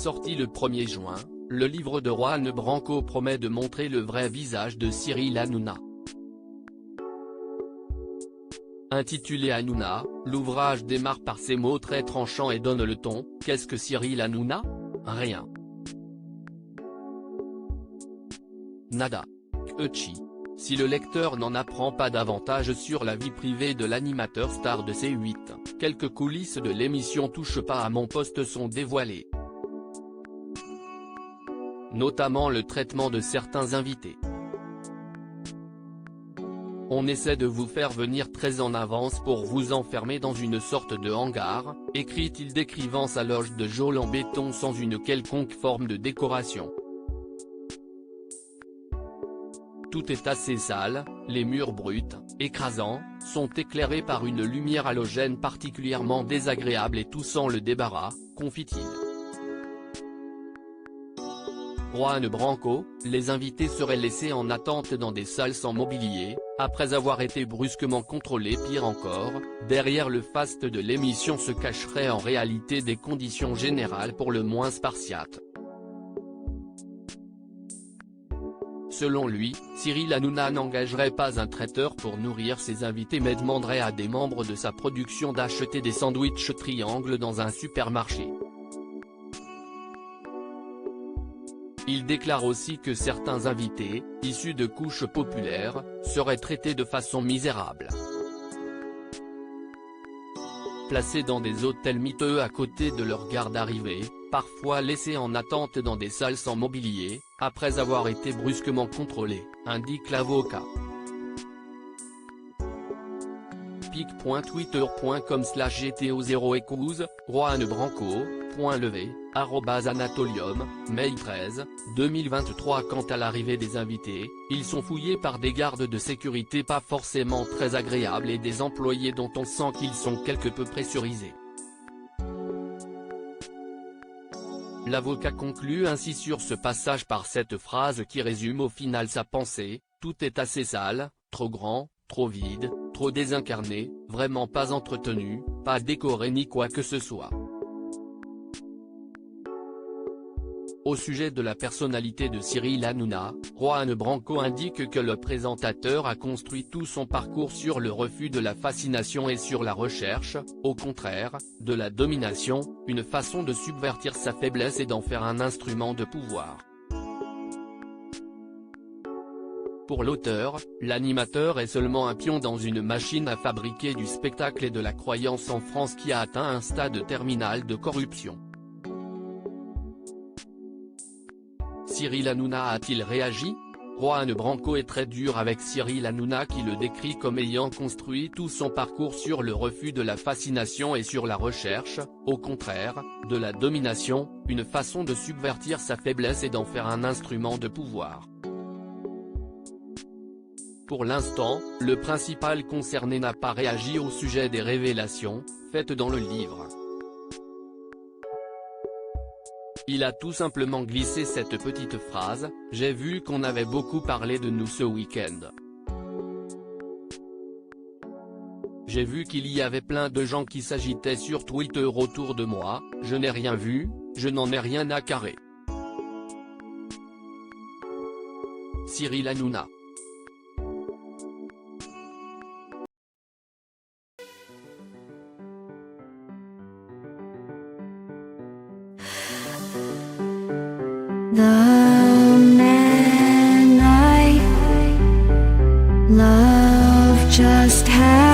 Sorti le 1er juin, le livre de Juan Branco promet de montrer le vrai visage de Cyril Hanouna. Intitulé Hanouna, l'ouvrage démarre par ces mots très tranchants et donne le ton. Qu'est-ce que Cyril Hanouna? Rien. Nada. K'chi. Si le lecteur n'en apprend pas davantage sur la vie privée de l'animateur star de C8, quelques coulisses de l'émission Touche pas à mon poste sont dévoilées. Notamment le traitement de certains invités. On essaie de vous faire venir très en avance pour vous enfermer dans une sorte de hangar, écrit-il décrivant sa loge de geôle en béton sans une quelconque forme de décoration. Tout est assez sale, les murs bruts, écrasants, sont éclairés par une lumière halogène particulièrement désagréable et tout sent le débarras, confie-t-il. Juan Branco, les invités seraient laissés en attente dans des salles sans mobilier, après avoir été brusquement contrôlés. Pire encore, derrière le faste de l'émission se cacheraient en réalité des conditions générales pour le moins spartiates. Selon lui, Cyril Hanouna n'engagerait pas un traiteur pour nourrir ses invités mais demanderait à des membres de sa production d'acheter des sandwichs triangles dans un supermarché. Il déclare aussi que certains invités, issus de couches populaires, seraient traités de façon misérable. Placés dans des hôtels miteux à côté de leur gare d'arrivée, parfois laissés en attente dans des salles sans mobilier, après avoir été brusquement contrôlés, indique l'avocat. pic.twitter.com/gto0ecouze, Juan Branco, @anatolium, mai 13, 2023. Quant à l'arrivée des invités, ils sont fouillés par des gardes de sécurité pas forcément très agréables et des employés dont on sent qu'ils sont quelque peu pressurisés. L'avocat conclut ainsi sur ce passage par cette phrase qui résume au final sa pensée: tout est assez sale, trop grand, trop vide, trop désincarné, vraiment pas entretenu, pas décoré ni quoi que ce soit. Au sujet de la personnalité de Cyril Hanouna, Juan Branco indique que le présentateur a construit tout son parcours sur le refus de la fascination et sur la recherche, au contraire, de la domination, une façon de subvertir sa faiblesse et d'en faire un instrument de pouvoir. Pour l'auteur, l'animateur est seulement un pion dans une machine à fabriquer du spectacle et de la croyance en France qui a atteint un stade terminal de corruption. Cyril Hanouna a-t-il réagi? Juan Branco est très dur avec Cyril Hanouna qui le décrit comme ayant construit tout son parcours sur le refus de la fascination et sur la recherche, au contraire, de la domination, une façon de subvertir sa faiblesse et d'en faire un instrument de pouvoir. Pour l'instant, le principal concerné n'a pas réagi au sujet des révélations, faites dans le livre. Il a tout simplement glissé cette petite phrase: « J'ai vu qu'on avait beaucoup parlé de nous ce week-end. J'ai vu qu'il y avait plein de gens qui s'agitaient sur Twitter autour de moi, je n'ai rien vu, je n'en ai rien à carrer. » Cyril Hanouna. The man I love just had